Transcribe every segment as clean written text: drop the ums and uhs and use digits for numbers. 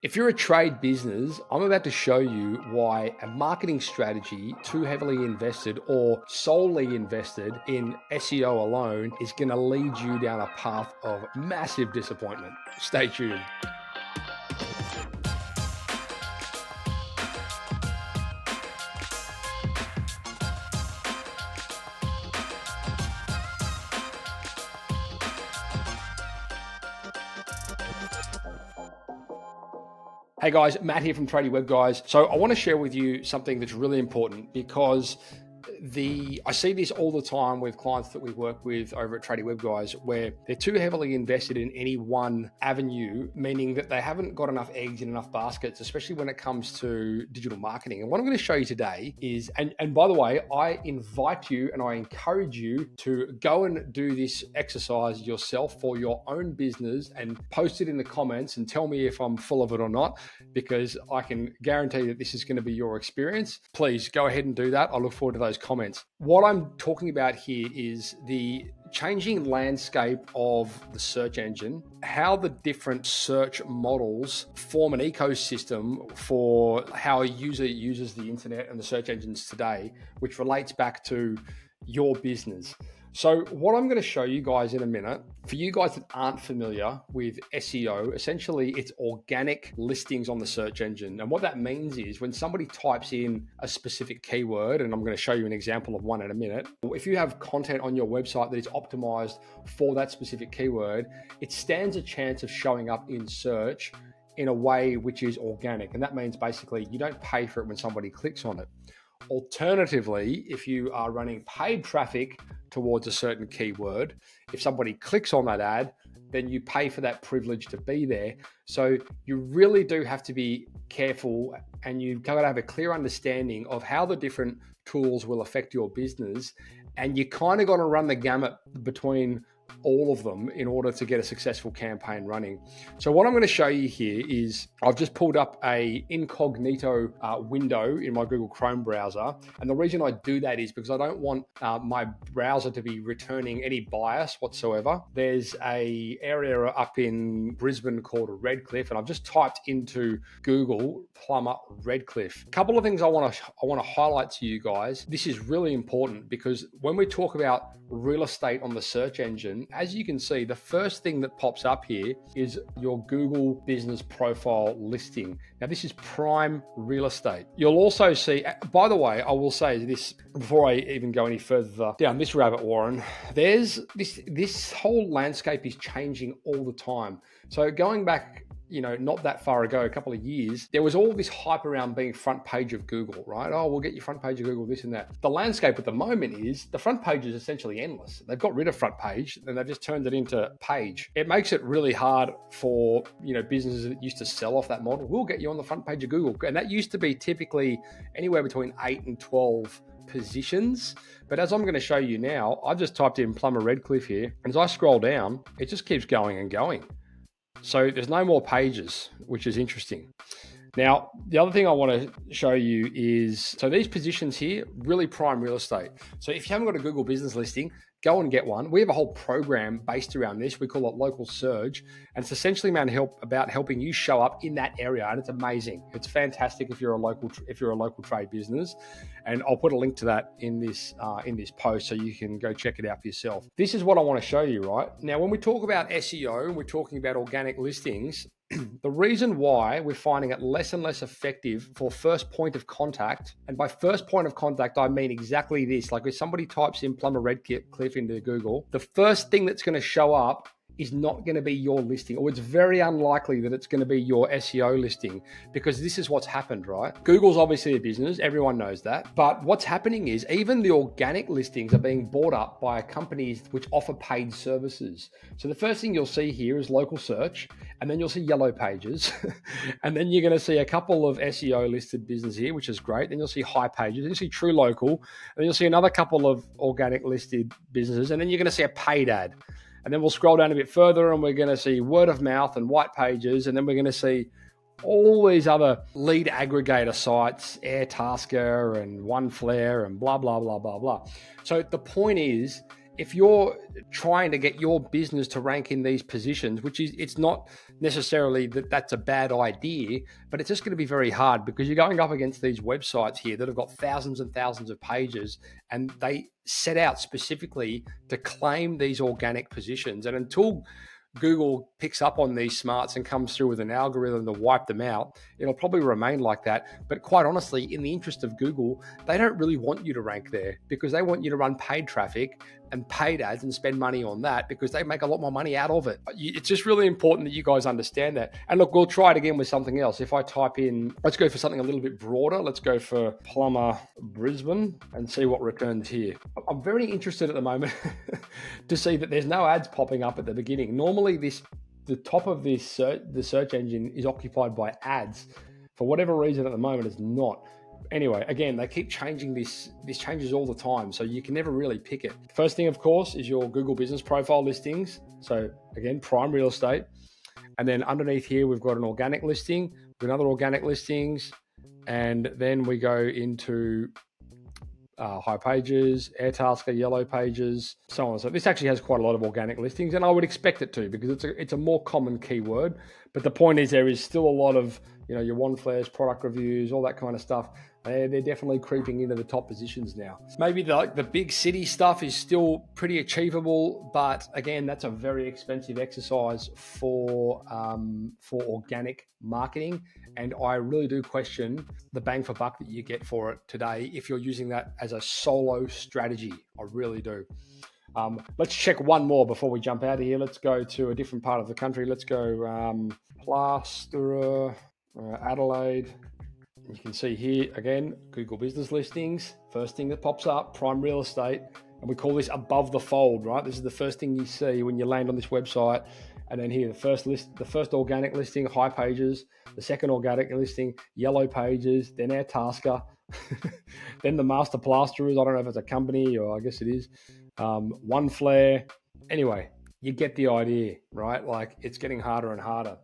If you're a trade business, I'm about to show you why a marketing strategy too heavily invested or solely invested in SEO alone is going to lead you down a path of massive disappointment. Stay tuned. Hey guys, Matt here from Tradie Web Guys. So I want to share with you something that's really important because I see this all the time with clients that we work with over at Tradie Web Guys, where they're too heavily invested in any one avenue, meaning that they haven't got enough eggs in enough baskets, especially when it comes to digital marketing. And what I'm going to show you today is, and by the way, I invite you and I encourage you to go and do this exercise yourself for your own business and post it in the comments and tell me if I'm full of it or not, because I can guarantee that this is going to be your experience. Please go ahead and do that. I look forward to those comments. What I'm talking about here is the changing landscape of the search engine, how the different search models form an ecosystem for how a user uses the internet and the search engines today, which relates back to your business. So what I'm going to show you guys in a minute, for you guys that aren't familiar with SEO, essentially it's organic listings on the search engine. And what that means is when somebody types in a specific keyword, and I'm going to show you an example of one in a minute, if you have content on your website that is optimized for that specific keyword, it stands a chance of showing up in search in a way which is organic. And that means basically you don't pay for it when somebody clicks on it. Alternatively, if you are running paid traffic towards a certain keyword, if somebody clicks on that ad, then you pay for that privilege to be there. So you really do have to be careful, and you've got to have a clear understanding of how the different tools will affect your business. And you kind of got to run the gamut between all of them in order to get a successful campaign running. So what I'm going to show you here is I've just pulled up a incognito window in my Google Chrome browser. And the reason I do that is because I don't want my browser to be returning any bias whatsoever. There's a area up in Brisbane called Redcliffe, and I've just typed into Google plumber Redcliffe. A couple of things I want to highlight to you guys. This is really important because when we talk about real estate on the search engine, as you can see, the first thing that pops up here is your Google business profile listing. Now, this is prime real estate. You'll also see, by the way, I will say this before I even go any further down this rabbit warren, there's this whole landscape is changing all the time. So going back, not that far ago, a couple of years, there was all this hype around being front page of Google, right? Oh, we'll get you front page of Google, this and that. The landscape at the moment is the front page is essentially endless. They've got rid of front page and they've just turned it into page. It makes it really hard for, businesses that used to sell off that model. We'll get you on the front page of Google. And that used to be typically anywhere between 8 and 12 positions. But as I'm going to show you now, I've just typed in plumber Redcliffe here. And as I scroll down, it just keeps going and going. So there's no more pages, which is interesting. Now, the other thing I want to show you is, so these positions here, really prime real estate. So if you haven't got a Google business listing, go and get one. We have a whole program based around this. We call it Local Surge. And it's essentially about helping you show up in that area. And it's amazing. It's fantastic if you're a local trade business. And I'll put a link to that in this post so you can go check it out for yourself. This is what I want to show you, right? Now, when we talk about SEO and we're talking about organic listings, the reason why we're finding it less and less effective for first point of contact, and by first point of contact, I mean exactly this. Like if somebody types in plumber Redcliffe into Google, the first thing that's going to show up is not going to be your listing, or it's very unlikely that it's going to be your SEO listing, because this is what's happened, right? Google's obviously a business, everyone knows that. But what's happening is even the organic listings are being bought up by companies which offer paid services. So the first thing you'll see here is local search, and then you'll see yellow pages. And then you're going to see a couple of SEO listed businesses here, which is great. Then you'll see high pages, then you'll see true local, and then you'll see another couple of organic listed businesses, and then you're going to see a paid ad. And then we'll scroll down a bit further and we're going to see word of mouth and white pages. And then we're going to see all these other lead aggregator sites, Airtasker and OneFlare and blah, blah, blah, blah, blah. So the point is if you're trying to get your business to rank in these positions, which is, it's not necessarily that that's a bad idea, but it's just going to be very hard because you're going up against these websites here that have got thousands and thousands of pages, and they set out specifically to claim these organic positions. And until Google picks up on these smarts and comes through with an algorithm to wipe them out, it'll probably remain like that. But quite honestly, in the interest of Google, they don't really want you to rank there because they want you to run paid traffic and paid ads and spend money on that because they make a lot more money out of it. It's just really important that you guys understand that. And look, we'll try it again with something else. If I type in, let's go for something a little bit broader. Let's go for plumber Brisbane and see what returns here. I'm very interested at the moment to see that there's no ads popping up at the beginning. Normally the top of the search engine is occupied by ads. For whatever reason at the moment it's not. Anyway, again, they keep changing this changes all the time, so you can never really pick it. First thing, of course, is your Google business profile listings. So again, prime real estate. And then underneath here, we've got an organic listing, another organic listings, and then we go into high pages, Airtasker, yellow pages, so on. So this actually has quite a lot of organic listings, and I would expect it to because it's a more common keyword. But the point is, there is still a lot of, your one flares, product reviews, all that kind of stuff. They're definitely creeping into the top positions now. Maybe the big city stuff is still pretty achievable, but again, that's a very expensive exercise for organic marketing. And I really do question the bang for buck that you get for it today if you're using that as a solo strategy. I really do. Let's check one more before we jump out of here. Let's go to a different part of the country. Let's go Plasterer, Adelaide. You can see here again, Google business listings. First thing that pops up, prime real estate. And we call this above the fold, right? This is the first thing you see when you land on this website. And then here, the first organic listing, high pages. The second organic listing, yellow pages. Then Airtasker. Then the master plasterers. I don't know if it's a company or I guess it is. One flare. Anyway, you get the idea, right? Like it's getting harder and harder.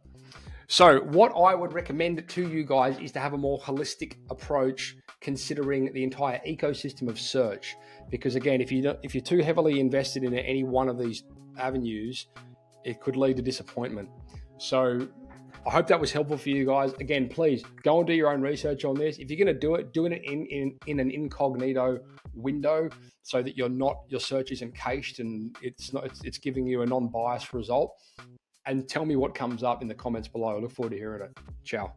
So what I would recommend to you guys is to have a more holistic approach considering the entire ecosystem of search. Because again, if you're too heavily invested in any one of these avenues, it could lead to disappointment. So I hope that was helpful for you guys. Again, please go and do your own research on this. If you're going to do it in an incognito window so that your search isn't cached and it's giving you a non-biased result. And tell me what comes up in the comments below. I look forward to hearing it. Ciao.